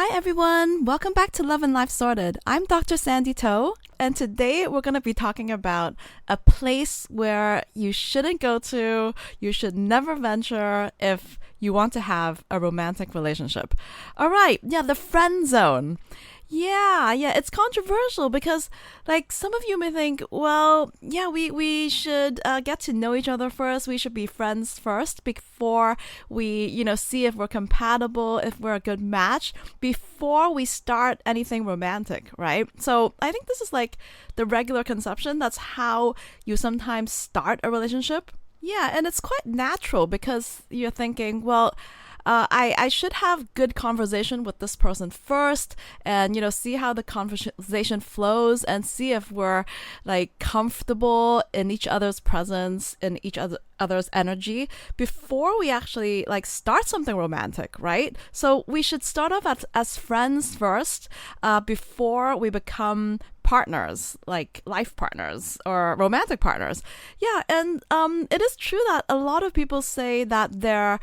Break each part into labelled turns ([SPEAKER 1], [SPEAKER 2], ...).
[SPEAKER 1] Hi everyone, welcome back to Love and Life Sorted. I'm Dr. Sandy Toe, and today we're going to be talking about a place where you shouldn't go to, you should never venture if you want to have a romantic relationship. All right, the friend zone. Yeah, it's controversial because, some of you may think, well, we should get to know each other first. We should be friends first before we, see if we're compatible, if we're a good match, before we start anything romantic, right? So I think this is like the regular conception. That's how you sometimes start a relationship. Yeah, and it's quite natural because you're thinking, well, I should have good conversation with this person first and, see how the conversation flows and see if we're comfortable in each other's presence, in each other's energy before we actually start something romantic, right? So we should start off as friends first before we become partners, like life partners or romantic partners. Yeah, and it is true that a lot of people say that their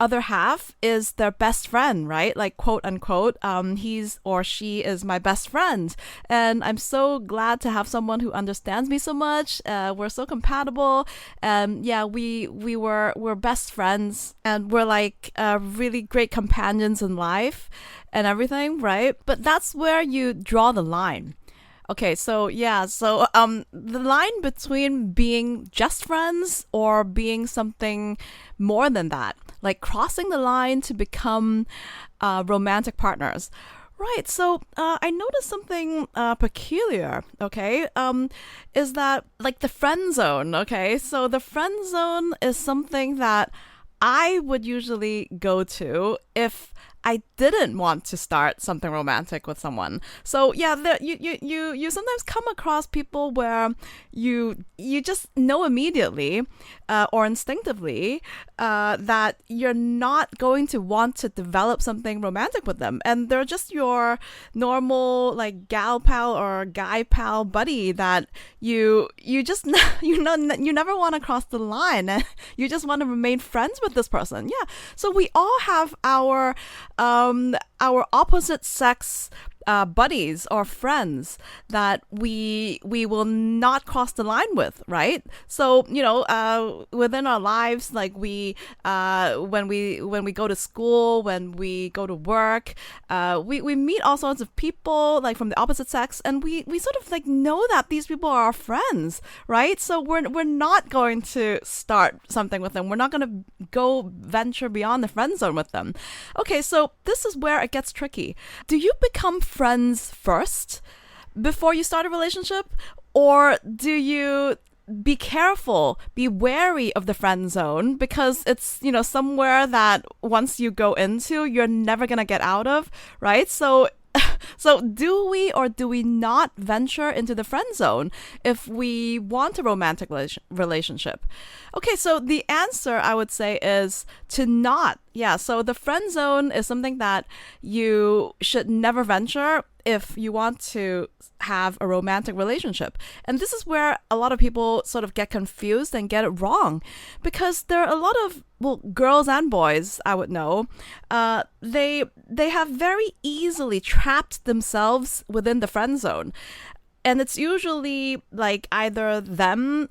[SPEAKER 1] other half is their best friend, right? Like quote unquote, he's or she is my best friend, and I'm so glad to have someone who understands me so much. We're so compatible, and we're best friends, and we're really great companions in life and everything, right? But that's where you draw the line. Okay, so the line between being just friends or being something more than that, like crossing the line to become romantic partners. Right, so I noticed something peculiar, okay, is that the friend zone, okay? So the friend zone is something that I would usually go to if I didn't want to start something romantic with someone. So you sometimes come across people where you just know immediately or instinctively that you're not going to want to develop something romantic with them, and they're just your normal gal pal or guy pal buddy that you just you never want to cross the line, and you just want to remain friends with this person. Yeah, so we all have our opposite sex buddies or friends that we will not cross the line with, right? So within our lives, when we go to school, when we go to work, we meet all sorts of people from the opposite sex, and we sort of know that these people are our friends, right? So we're not going to start something with them. We're not going to go venture beyond the friend zone with them. Okay, so this is where it gets tricky. Do you become friends first before you start a relationship, or do you be careful, be wary of the friend zone because it's somewhere that once you go into, you're never gonna get out of, right? So do we or do we not venture into the friend zone if we want a romantic relationship? Okay, so the answer I would say is to not. Yeah, so the friend zone is something that you should never venture if you want to have a romantic relationship. And this is where a lot of people sort of get confused and get it wrong, because there are a lot of girls and boys I would know, they have very easily trapped themselves within the friend zone. And it's usually either them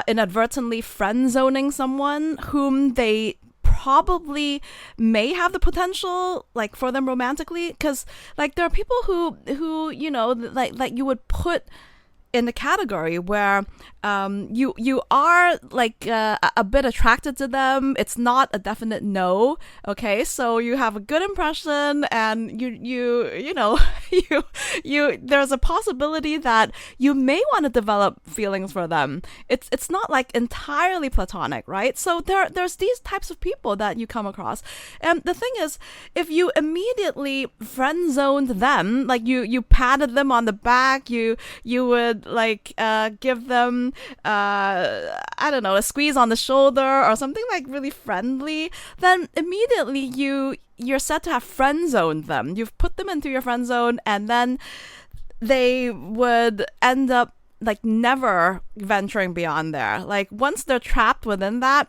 [SPEAKER 1] inadvertently friend zoning someone whom they probably may have the potential for them romantically, because there are people who you would put in the category where you are a bit attracted to them. It's not a definite no. Okay, so you have a good impression, and you there's a possibility that you may want to develop feelings for them. It's not entirely platonic, right? So there's these types of people that you come across, and the thing is, if you immediately friend zoned them, you patted them on the back, you would give them I don't know, a squeeze on the shoulder or something really friendly, then immediately you're set to have friend zoned them. You've put them into your friend zone, and then they would end up never venturing beyond there. Once they're trapped within that,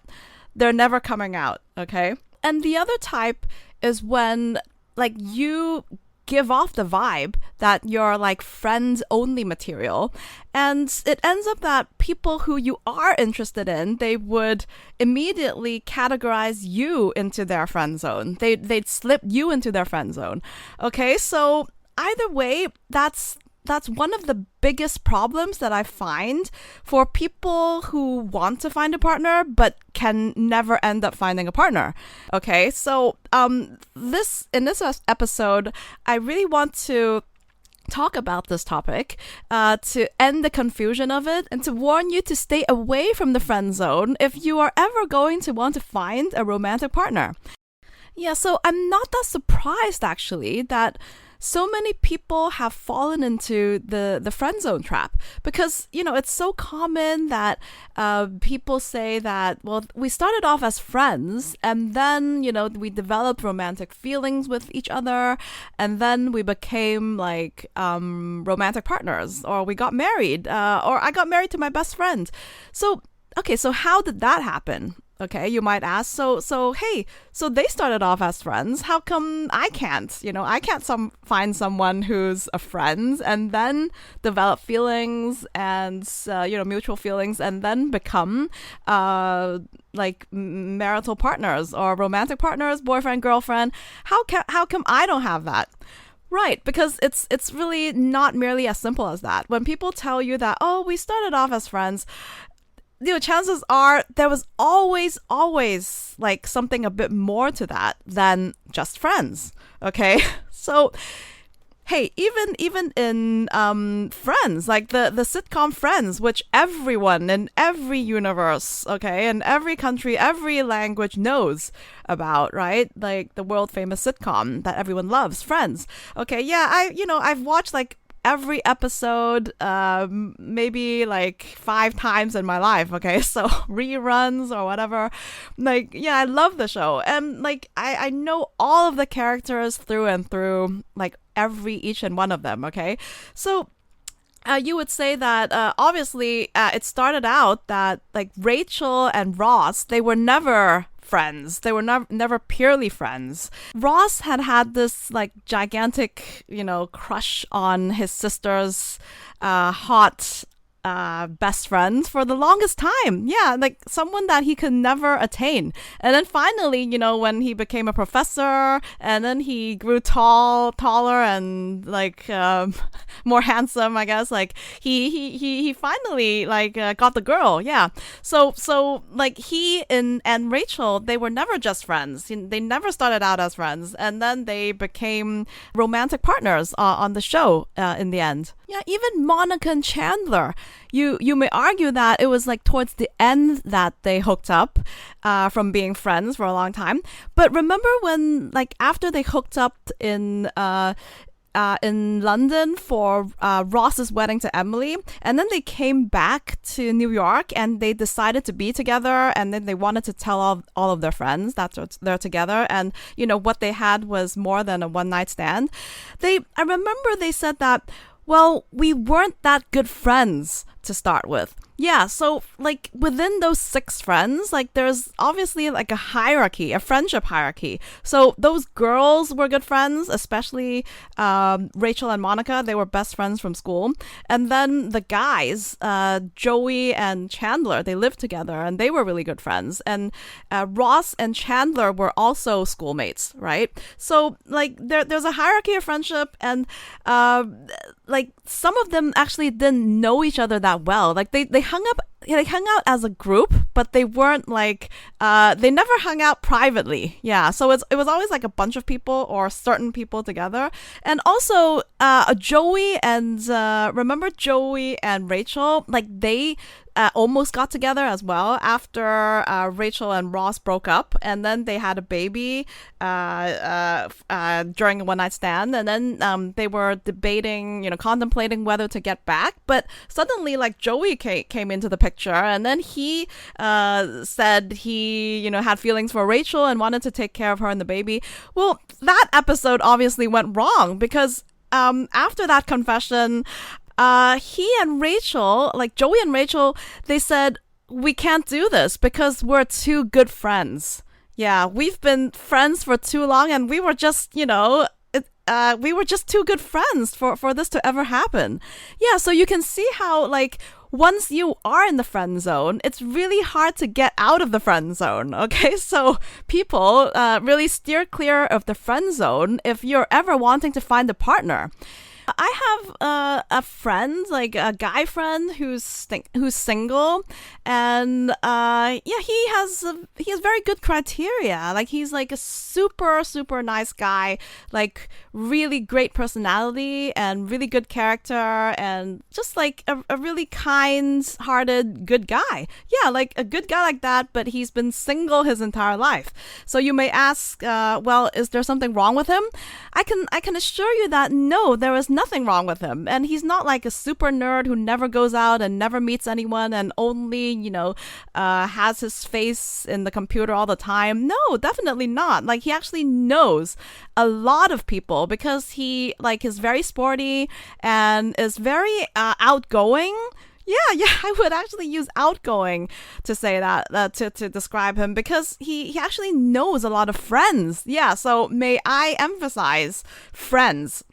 [SPEAKER 1] they're never coming out. Okay, and the other type is when like you give off the vibe that you're like friends only material, and it ends up that people who you are interested in, they would immediately categorize you into their friend zone. They'd slip you into their friend zone. Okay, so either way, that's one of the biggest problems that I find for people who want to find a partner but can never end up finding a partner. Okay, so this episode, I really want to talk about this topic to end the confusion of it and to warn you to stay away from the friend zone if you are ever going to want to find a romantic partner. Yeah, so I'm not that surprised actually that so many people have fallen into the friend zone trap because, you know, it's so common that people say that, well, we started off as friends and then, you know, we developed romantic feelings with each other and then we became like romantic partners, or we got married, or I got married to my best friend. So, okay, so how did that happen? Okay, you might ask. So hey, so they started off as friends. How come I can't? You know, I can't find someone who's a friend and then develop feelings and mutual feelings and then become like marital partners or romantic partners, boyfriend, girlfriend. How come I don't have that? Right, because it's really not merely as simple as that. When people tell you that, oh, we started off as friends, you know, chances are there was always like something a bit more to that than just friends. Okay, so hey, even in Friends, like the sitcom Friends, which everyone in every universe, okay, in every country, every language knows about, right? Like the world famous sitcom that everyone loves, Friends. Okay, yeah, I've watched like every episode maybe like 5 times in my life. Okay, so reruns or whatever. Like, yeah, I love the show, and like I know all of the characters through and through, like each and one of them. Okay, so you would say that obviously it started out that like Rachel and Ross, they were never friends. They were never purely friends. Ross had this like gigantic, you know, crush on his sister's hot best friend for the longest time. Yeah, like someone that he could never attain. And then finally, you know, when he became a professor and then he grew taller and like more handsome, I guess, like he finally like got the girl. Yeah. So like he and Rachel, they were never just friends. They never started out as friends, and then they became romantic partners on the show in the end. Yeah, even Monica and Chandler, you may argue that it was like towards the end that they hooked up from being friends for a long time. But remember when, like, after they hooked up in London for Ross's wedding to Emily, and then they came back to New York and they decided to be together, and then they wanted to tell all of their friends that they're together, and you know what they had was more than a one night stand. I remember they said that, well, we weren't that good friends to start with. Yeah, so like within those 6 friends, like there's obviously like a hierarchy, a friendship hierarchy. So those girls were good friends, especially Rachel and Monica. They were best friends from school. And then the guys, Joey and Chandler, they lived together and they were really good friends. And Ross and Chandler were also schoolmates, right? So like there's a hierarchy of friendship, and like some of them actually didn't know each other that well. Like they hung out as a group, but they weren't like they never hung out privately. Yeah, so it was always like a bunch of people or certain people together. And also Joey and remember Joey and Rachel, like they almost got together as well after Rachel and Ross broke up, and then they had a baby during a one night stand, and then they were debating, you know, contemplating whether to get back. But suddenly, like Joey came into the picture, and then he said he, you know, had feelings for Rachel and wanted to take care of her and the baby. Well, that episode obviously went wrong because after that confession, he and Rachel, like Joey and Rachel, they said, we can't do this because we're too good friends. Yeah, we've been friends for too long, and we were just, we were just too good friends for this to ever happen. Yeah, so you can see how, like, once you are in the friend zone, it's really hard to get out of the friend zone. Okay, so people really steer clear of the friend zone if you're ever wanting to find a partner. I have a friend, like a guy friend who's single, and yeah, he has very good criteria. Like he's like a super nice guy, like really great personality and really good character, and just like a really kind-hearted good guy. Yeah, like a good guy like that, but he's been single his entire life. So you may ask, well, is there something wrong with him? I can assure you that no, there is nothing wrong with him. And he's not like a super nerd who never goes out and never meets anyone and only, has his face in the computer all the time. No, definitely not. Like he actually knows a lot of people because he like is very sporty and is very outgoing. Yeah, I would actually use outgoing to say that, to describe him because he actually knows a lot of friends. Yeah, so may I emphasize friends.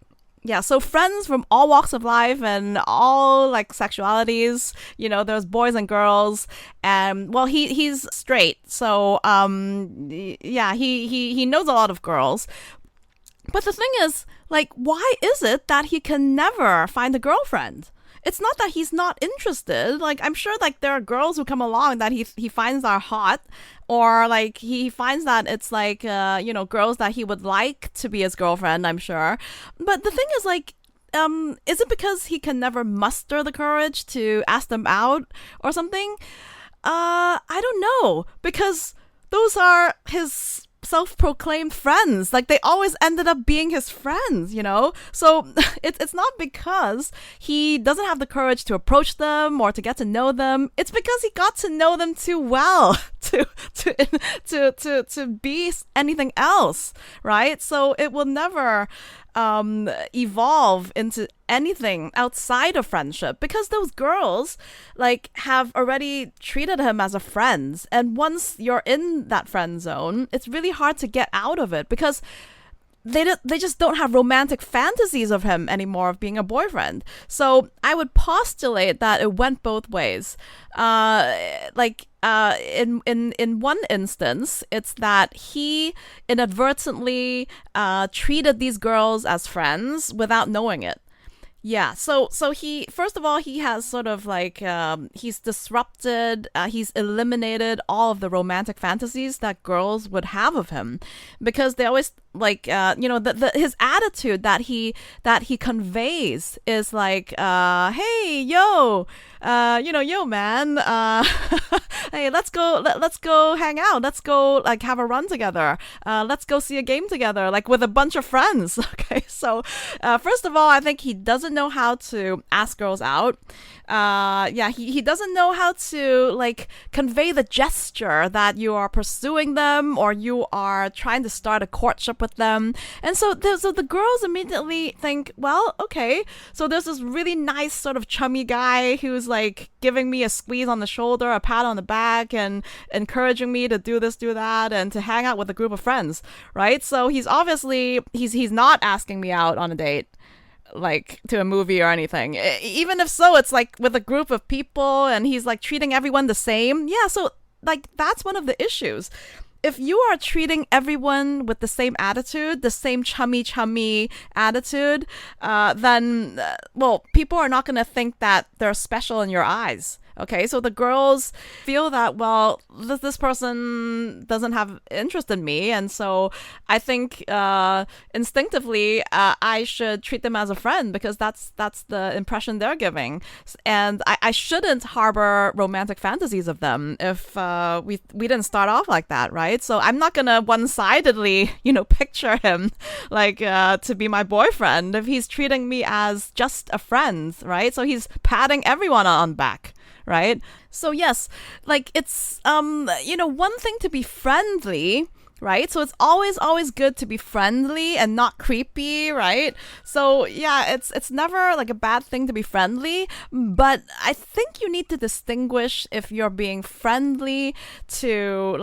[SPEAKER 1] Yeah, so friends from all walks of life and all like sexualities. There's boys and girls, and well, he's straight, so yeah, he knows a lot of girls. But the thing is, like, why is it that he can never find a girlfriend? It's not that he's not interested. Like, I'm sure like there are girls who come along that he finds are hot, or like he finds that it's like girls that he would like to be his girlfriend, I'm sure. But the thing is, like, is it because he can never muster the courage to ask them out or something? I don't know, because those are his self-proclaimed friends. Like they always ended up being his friends, so it's not because he doesn't have the courage to approach them or to get to know them. It's because he got to know them too well to be anything else, right? So it will never evolve into anything outside of friendship because those girls like have already treated him as a friend, and once you're in that friend zone, it's really hard to get out of it because they just don't have romantic fantasies of him anymore, of being a boyfriend. So I would postulate that it went both ways. In one instance, it's that he inadvertently treated these girls as friends without knowing it. Yeah, so he, first of all, he has sort of like he's disrupted, he's eliminated all of the romantic fantasies that girls would have of him, because they always like his attitude that he conveys is like hey, yo man, hey, let's go hang out, let's go like have a run together, let's go see a game together, like with a bunch of friends. Okay, so first of all, I think he doesn't know how to ask girls out. He doesn't know how to like convey the gesture that you are pursuing them or you are trying to start a courtship with them. And so the girls immediately think, well, okay, so there's this really nice sort of chummy guy who's like giving me a squeeze on the shoulder, a pat on the back, and encouraging me to do this, do that, and to hang out with a group of friends, right? So he's obviously he's not asking me out on a date, like to a movie or anything. Even if so, it's like with a group of people and he's like treating everyone the same. Yeah, so like that's one of the issues. If you are treating everyone with the same attitude, the same chummy attitude, then well, people are not going to think that they're special in your eyes. Okay, so the girls feel that, well, this person doesn't have interest in me, and so I think instinctively I should treat them as a friend because that's the impression they're giving, and I shouldn't harbor romantic fantasies of them if we didn't start off like that, right? So I'm not gonna one-sidedly, picture him like to be my boyfriend if he's treating me as just a friend, right? So he's patting everyone on back. Right? So yes, like it's one thing to be friendly right? So it's always good to be friendly and not creepy, right? So yeah, it's never like a bad thing to be friendly, but I think you need to distinguish if you're being friendly to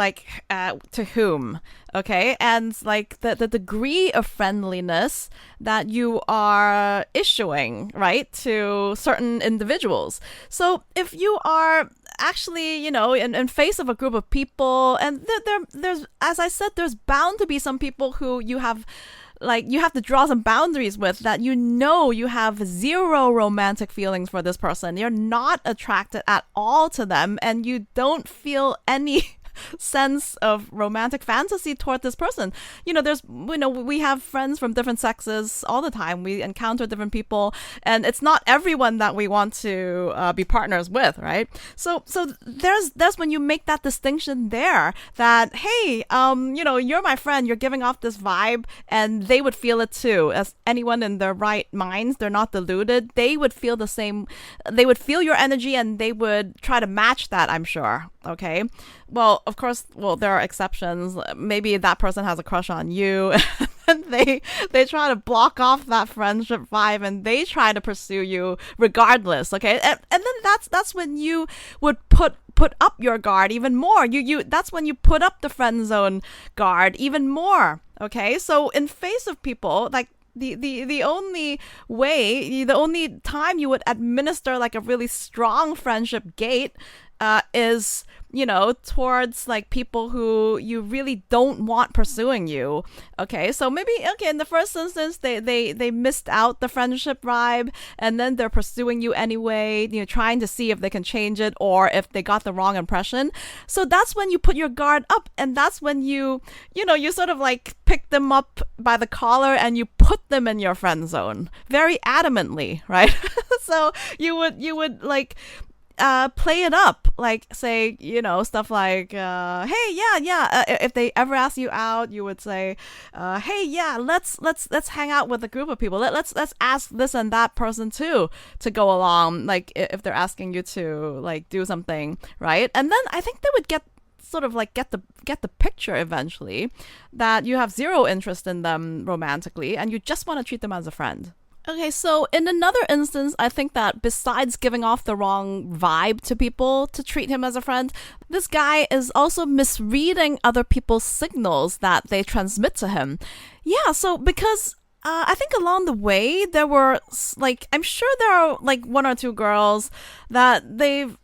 [SPEAKER 1] to whom, okay? And like the degree of friendliness that you are issuing, right, to certain individuals. So if you are actually, in face of a group of people, and there's, as I said, there's bound to be some people who you have to draw some boundaries with, that you have zero romantic feelings for this person. You're not attracted at all to them, and you don't feel any sense of romantic fantasy toward this person. We have friends from different sexes all the time. We encounter different people, and it's not everyone that we want to be partners with, right? So there's when you make that distinction there, that hey, you're my friend, you're giving off this vibe, and they would feel it too. As anyone in their right minds, they're not deluded, they would feel the same. They would feel your energy, and they would try to match that, I'm sure. Okay. Well, of course, there are exceptions. Maybe that person has a crush on you and they try to block off that friendship vibe, and they try to pursue you regardless, okay? And then that's when you would put up your guard even more. That's when you put up the friend zone guard even more, okay? So in face of people, like the only way, the only time you would administer like a really strong friendship gate is, towards like people who you really don't want pursuing you. Okay, so maybe, in the first instance, they missed out the friendship vibe, and then they're pursuing you anyway, trying to see if they can change it, or if they got the wrong impression. So that's when you put your guard up, and that's when you sort of like pick them up by the collar and you put them in your friend zone very adamantly, right? So you would like play it up, like say, stuff like, hey, yeah. If they ever ask you out, you would say, hey, yeah, let's hang out with a group of people. Let's ask this and that person too to go along. Like if they're asking you to like do something, right? And then I think they would get the picture eventually that you have zero interest in them romantically, and you just want to treat them as a friend. Okay, so in another instance, I think that besides giving off the wrong vibe to people to treat him as a friend, this guy is also misreading other people's signals that they transmit to him. Yeah, so because I think along the way there were I'm sure there are like one or two girls that they've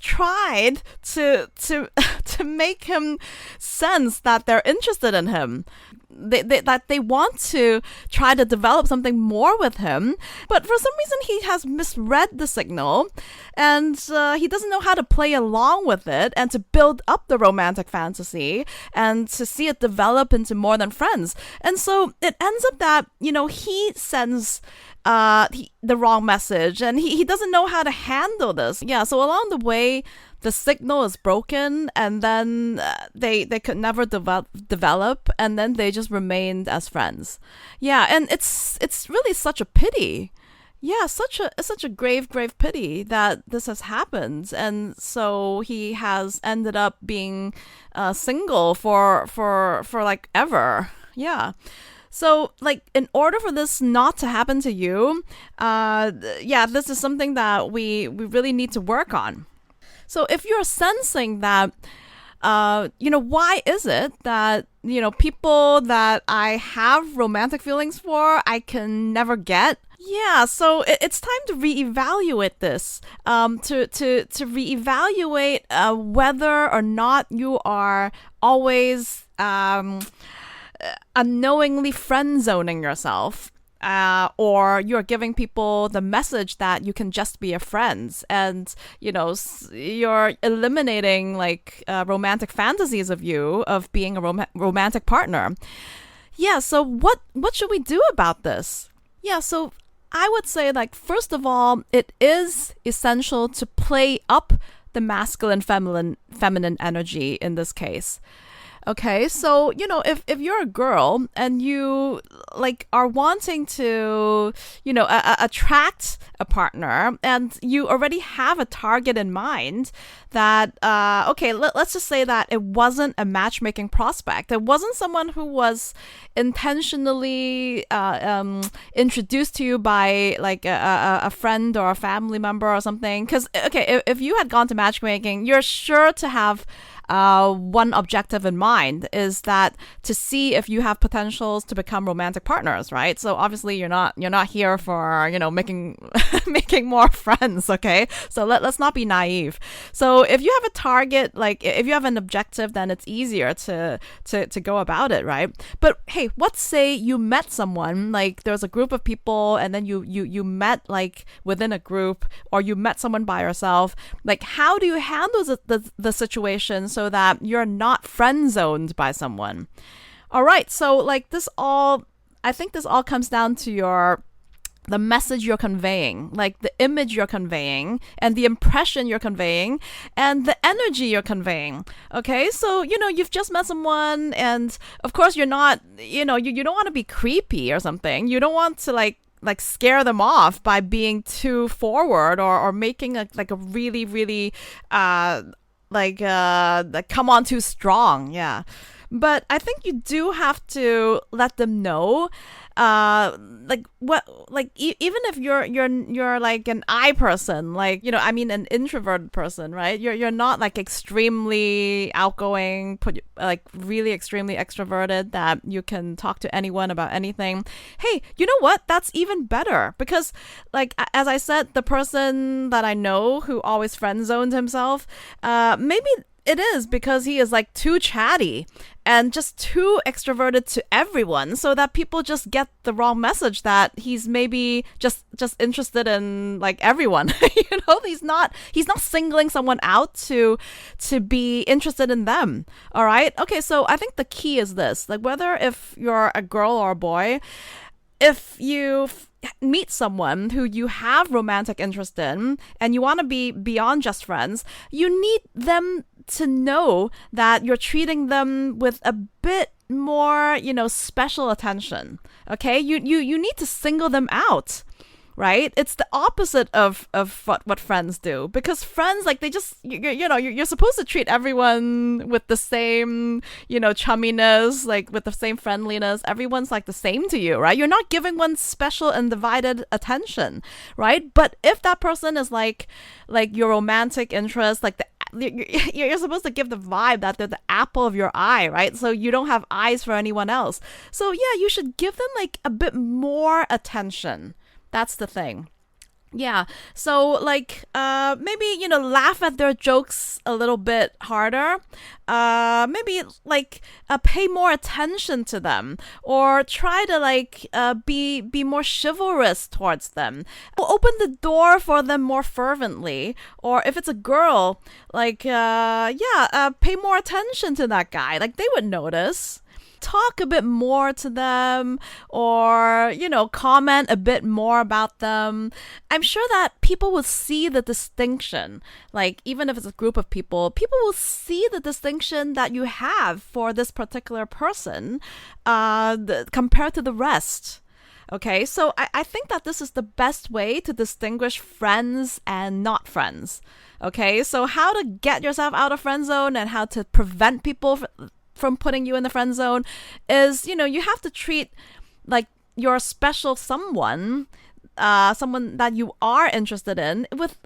[SPEAKER 1] tried to to make him sense that they're interested in him. That they want to try to develop something more with him, but for some reason he has misread the signal, and he doesn't know how to play along with it and to build up the romantic fantasy and to see it develop into more than friends. And so it ends up that he sends the wrong message, and he doesn't know how to handle this. Yeah, so along the way the signal is broken, and then they could never develop, and then they just remained as friends. Yeah, and it's really such a pity. Yeah, such a grave pity that this has happened, and so he has ended up being single for like ever. Yeah. So, like, in order for this not to happen to you, this is something that we really need to work on. So if you're sensing that, why is it that, people that I have romantic feelings for, I can never get? Yeah, so it's time to reevaluate this, to reevaluate whether or not you are always unknowingly friend zoning yourself. Or you're giving people the message that you can just be a friend, and you're eliminating like romantic fantasies of being a romantic partner. Yeah, so what should we do about this? Yeah, so I would say, like, first of all, it is essential to play up the masculine feminine energy in this case. Okay, so if you're a girl and you like are wanting to attract a partner, and you already have a target in mind, that okay, let's just say that it wasn't a matchmaking prospect. It wasn't someone who was intentionally introduced to you by like a friend or a family member or something. Because okay, if you had gone to matchmaking, you're sure to have one objective in mind, is that to see if you have potentials to become romantic partners, right? So obviously you're not here for making making more friends, okay? So let's not be naive. So if you have a target, like if you have an objective, then it's easier to go about it, right? But hey, let's say you met someone, like there's a group of people, and then you met like within a group, or you met someone by yourself. Like, how do you handle the situation so that you're not friend zoned by someone? All right, so like I think this all comes down to the message you're conveying, like the image you're conveying, and the impression you're conveying, and the energy you're conveying. Okay, so you've just met someone, and of course you're not, you don't want to be creepy or something. You don't want to like scare them off by being too forward, or making a really really come on too strong. Yeah, but I think you do have to let them know, even if you're like an I person, like I mean an introverted person, right? You're not like extremely outgoing, like really extremely extroverted that you can talk to anyone about anything. Hey, you know what? That's even better, because like as I said, the person that I know who always friend zoned himself, maybe it is because he is like too chatty and just too extroverted to everyone, so that people just get the wrong message that he's maybe just interested in like everyone. He's not singling someone out to be interested in them. All right? Okay, so I think the key is this. Like, whether if you're a girl or a boy, if you meet someone who you have romantic interest in and you want to be beyond just friends, you need them to know that you're treating them with a bit more, special attention. Okay? You need to single them out. Right? It's the opposite of what friends do, because friends, like, they just you're supposed to treat everyone with the same chumminess, like with the same friendliness. Everyone's like the same to you, right? You're not giving one special and divided attention, right? But if that person is like your romantic interest, like you're supposed to give the vibe that they're the apple of your eye, right? So you don't have eyes for anyone else. So yeah, you should give them like a bit more attention. That's the thing. Yeah. So like maybe laugh at their jokes a little bit harder. Maybe like pay more attention to them, or try to like be more chivalrous towards them. Open the door for them more fervently. Or if it's a girl, like pay more attention to that guy. Like, they would notice. Talk a bit more to them, or comment a bit more about them. I'm sure that people will see the distinction. Like, even if it's a group of people will see the distinction that you have for this particular person compared to the rest. Okay, so I think that this is the best way to distinguish friends and not friends. Okay, so how to get yourself out of friend zone and how to prevent people from putting you in the friend zone is, you have to treat like your special someone that you are interested in with,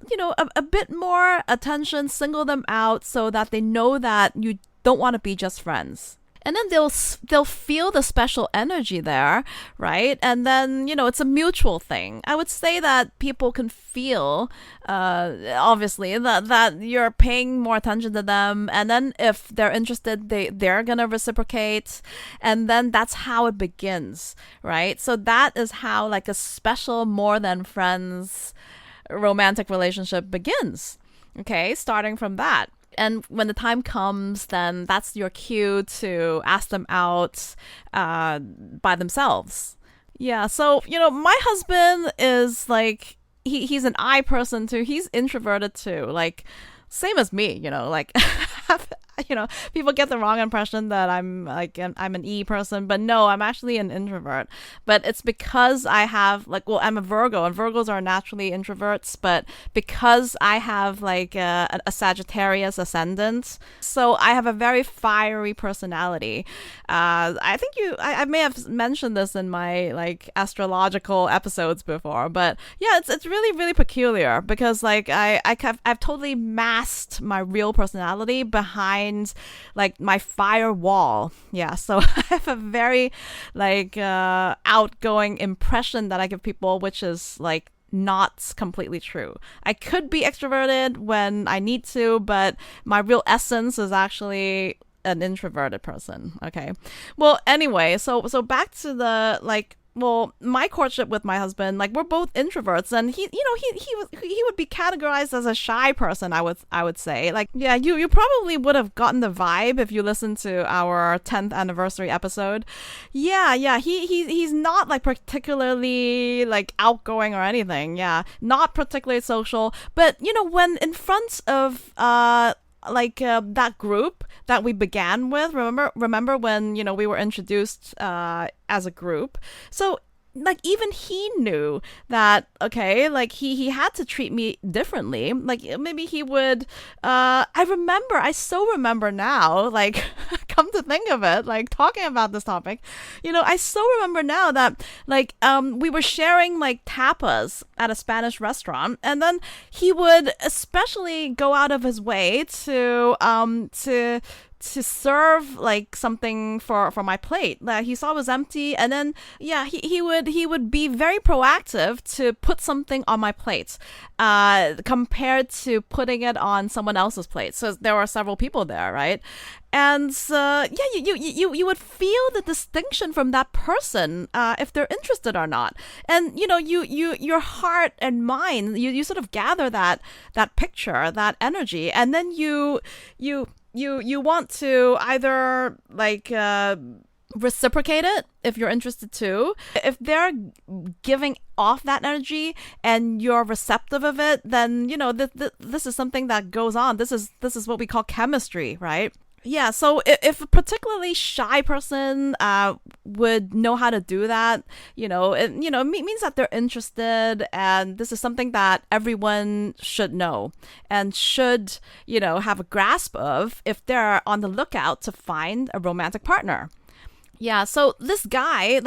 [SPEAKER 1] a bit more attention. Single them out so that they know that you don't want to be just friends. And then they'll feel the special energy there, right? And then it's a mutual thing. I would say that people can feel, obviously, that you're paying more attention to them, and then if they're interested, they're gonna reciprocate, and then that's how it begins, right? So that is how like a special, more than friends romantic relationship begins. Okay, starting from that. And when the time comes, then that's your cue to ask them out by themselves. Yeah, so, my husband is like, he's an I person too. He's introverted too. Like, same as me, like, People get the wrong impression that I'm an E person, but no, I'm actually an introvert. But it's because I have I'm a Virgo, and Virgos are naturally introverts, but because I have a Sagittarius ascendant, so I have a very fiery personality. I think I may have mentioned this in my astrological episodes before, but yeah, it's really really peculiar because I've totally masked my real personality behind my firewall. Yeah, so I have a very outgoing impression that I give people, which is not completely true. I could be extroverted when I need to, but my real essence is actually an introverted person. Okay. Well, anyway, so back to the my courtship with my husband, we're both introverts, and he would be categorized as a shy person. I would say, yeah, you probably would have gotten the vibe if you listened to our 10th anniversary episode. Yeah, he's not particularly outgoing or anything. Yeah, not particularly social, but when in front of that group that we began with, remember when we were introduced as a group, so even he knew that, okay, he had to treat me differently. Maybe he would I so remember now, come to think of it, talking about this topic, I so remember now that we were sharing tapas at a Spanish restaurant, and then he would especially go out of his way to serve something for my plate that he saw was empty, and then yeah, he would be very proactive to put something on my plate compared to putting it on someone else's plate. So there were several people there, right? And yeah, you would feel the distinction from that person if they're interested or not. And your heart and mind, you sort of gather that picture, that energy, and then you want to either reciprocate it if you're interested too. If they're giving off that energy and you're receptive of it, then this is something that goes on. This is what we call chemistry, right? Yeah, so if a particularly shy person would know how to do that, it means that they're interested, and this is something that everyone should know and should, have a grasp of if they're on the lookout to find a romantic partner. Yeah, so this guy,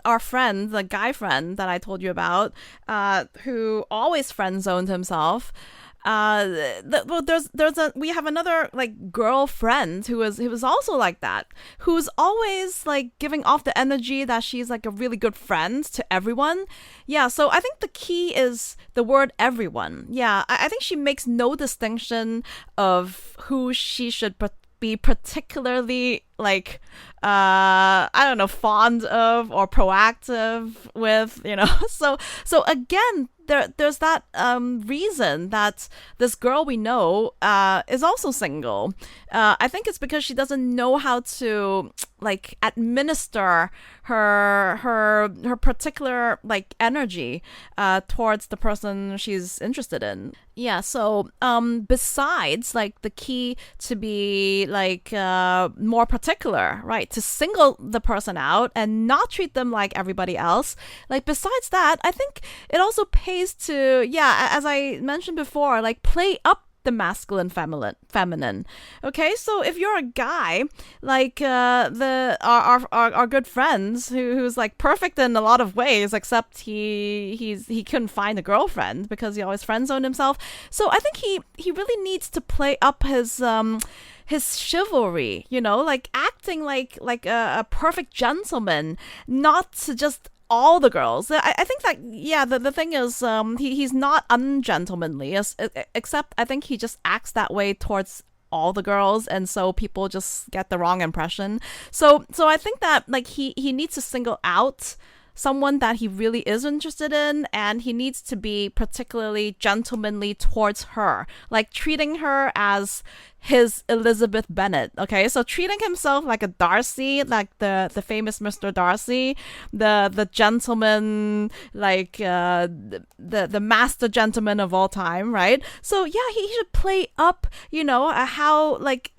[SPEAKER 1] our friend, the guy friend that I told you about, who always friend zoned himself. We have another girlfriend who was also like that, who's always giving off the energy that she's a really good friend to everyone. Yeah, so I think the key is the word everyone. Yeah, I think she makes no distinction of who she should be particularly I don't know, fond of or proactive with, so again, there's that reason that this girl we know is also single. I think it's because she doesn't know how to administer her particular energy towards the person she's interested in. Yeah, so besides the key to be more particular, right, to single the person out and not treat them like everybody else, besides that, I think it also pays to, yeah, as I mentioned before, play up the masculine feminine. Okay, so if you're a guy our good friends who's perfect in a lot of ways, except he couldn't find a girlfriend because he always friend zoned himself. So I think he really needs to play up his chivalry, acting like a perfect gentleman, not to just all the girls. I think that, yeah, the thing is, he's not ungentlemanly, except I think he just acts that way towards all the girls, and so people just get the wrong impression. So I think that he needs to single out someone that he really is interested in, and he needs to be particularly gentlemanly towards her, like treating her as his Elizabeth Bennet. Okay, so treating himself like a Darcy, like the famous Mr. Darcy, the gentleman, like the master gentleman of all time, right? So yeah, he should play up, how like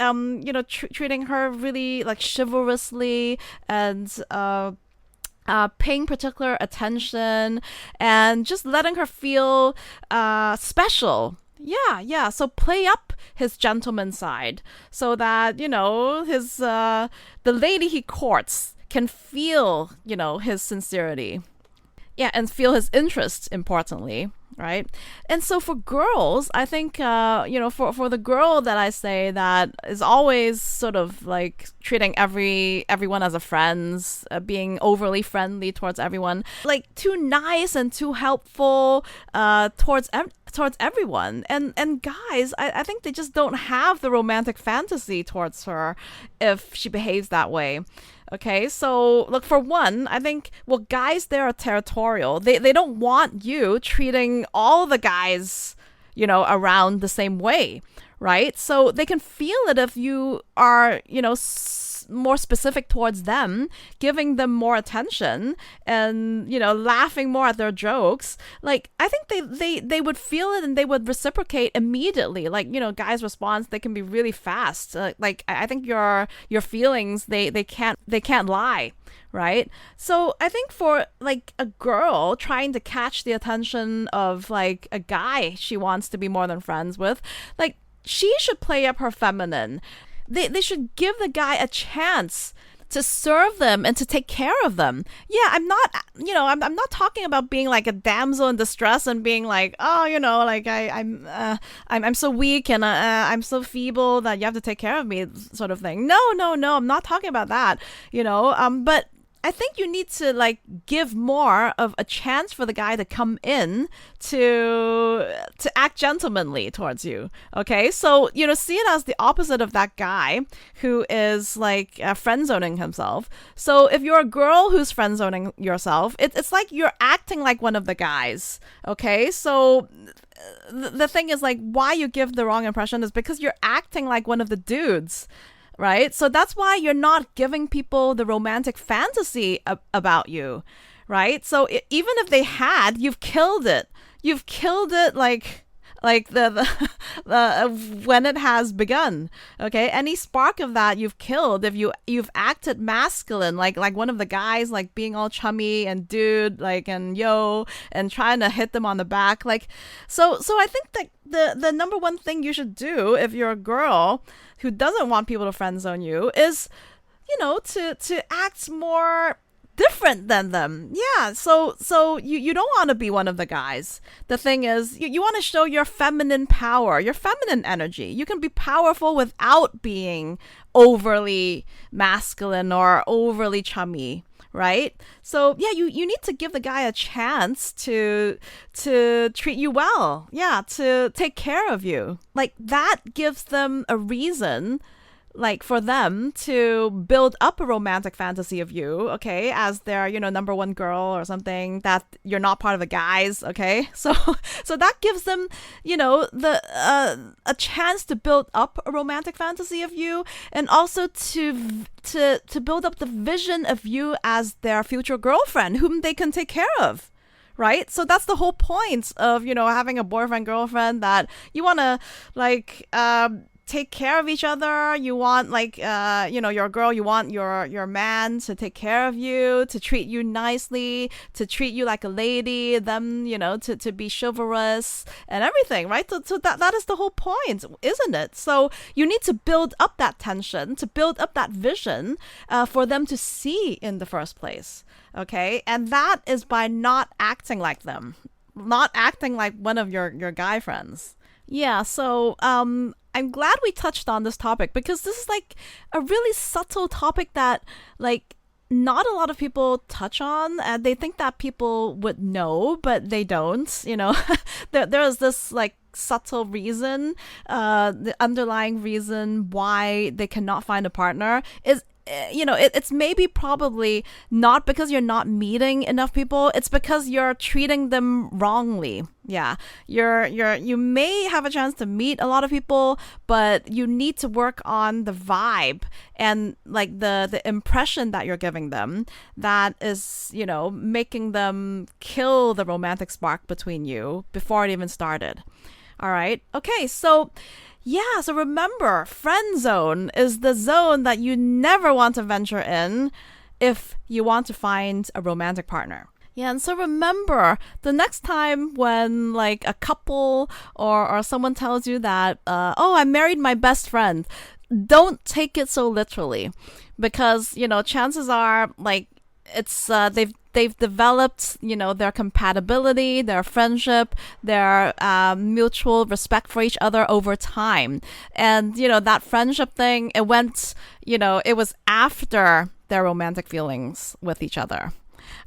[SPEAKER 1] treating her really like chivalrously, and paying particular attention, and just letting her feel special. Yeah. So play up his gentleman side, so that the lady he courts can feel his sincerity. Yeah, and feel his interest, importantly, right? And so for girls, I think for the girl that I say that is always sort of like treating everyone as a friends, being overly friendly towards everyone, like too nice and too helpful towards everyone. And guys, I think they just don't have the romantic fantasy towards her if she behaves that way. Okay, so look, for one, I think, well, guys there are territorial. They don't want you treating all the guys, around the same way, right? So they can feel it if you are, more specific towards them, giving them more attention, and laughing more at their jokes. Like, I think they would feel it, and they would reciprocate immediately. Like, guys' response, they can be really fast. Like, I think your feelings, they can't lie, right? So I think for like a girl trying to catch the attention of like a guy she wants to be more than friends with, like, she should play up her feminine. They should give the guy a chance to serve them and to take care of them. Yeah, I'm not talking about being like a damsel in distress and being like, oh, like I'm so weak, and I'm so feeble that you have to take care of me, sort of thing. No, I'm not talking about that. But I think you need to like give more of a chance for the guy to come in to act gentlemanly towards you. Okay, so see it as the opposite of that guy who is like friend zoning himself. So if you're a girl who's friend zoning yourself, it's like you're acting like one of the guys. Okay, so the thing is, like, why you give the wrong impression is because you're acting like one of the dudes. Right? So that's why you're not giving people the romantic fantasy about you, right? So even if they had, you've killed it. You've killed it like the when it has begun. Okay, any spark of that you've killed if you've acted masculine, like one of the guys, like being all chummy and dude, like, and yo, and trying to hit them on the back, like. So I think that the number one thing you should do if you're a girl who doesn't want people to friend zone you is, to act more different than them. Yeah, so you don't want to be one of the guys. The thing is, you want to show your feminine power, your feminine energy. You can be powerful without being overly masculine or overly chummy, right? So yeah, you need to give the guy a chance to treat you well. Yeah, to take care of you. Like, that gives them a reason, like, for them to build up a romantic fantasy of you, okay, as their, number one girl or something, that you're not part of the guys, okay? So that gives them, a chance to build up a romantic fantasy of you, and also to build up the vision of you as their future girlfriend, whom they can take care of. Right? So that's the whole point of, having a boyfriend, girlfriend, that you want to, like, take care of each other. You want, like, your girl, you want your man to take care of you, to treat you nicely, to treat you like a lady, them, to be chivalrous and everything, right? So that is the whole point, isn't it? So you need to build up that tension, to build up that vision for them to see in the first place. Okay? And that is by not acting like them, not acting like one of your guy friends. Yeah, so I'm glad we touched on this topic, because this is like a really subtle topic that, like, not a lot of people touch on. They think that people would know, but they don't. There's this like subtle reason, the underlying reason why they cannot find a partner is it's maybe probably not because you're not meeting enough people. It's because you're treating them wrongly. Yeah, you may have a chance to meet a lot of people, but you need to work on the vibe and like the impression that you're giving them that is, making them kill the romantic spark between you before it even started. All right. Okay. So remember, friend zone is the zone that you never want to venture in if you want to find a romantic partner. Yeah, and so remember, the next time when like a couple or someone tells you that, I married my best friend, don't take it so literally, because chances are like it's they've developed their compatibility, their friendship, their mutual respect for each other over time, and that friendship thing, it went it was after their romantic feelings with each other.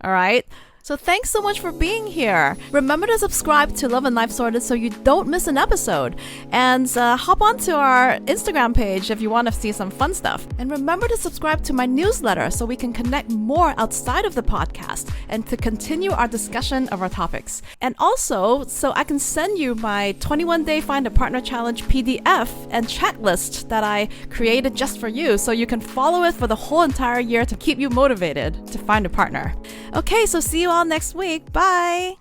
[SPEAKER 1] All right. So thanks so much for being here. Remember to subscribe to Love and Life Sorted so you don't miss an episode. And hop onto our Instagram page if you want to see some fun stuff. And remember to subscribe to my newsletter so we can connect more outside of the podcast and to continue our discussion of our topics. And also, so I can send you my 21-day Find a Partner Challenge PDF and checklist that I created just for you so you can follow it for the whole entire year to keep you motivated to find a partner. Okay, so see you all next week. Bye!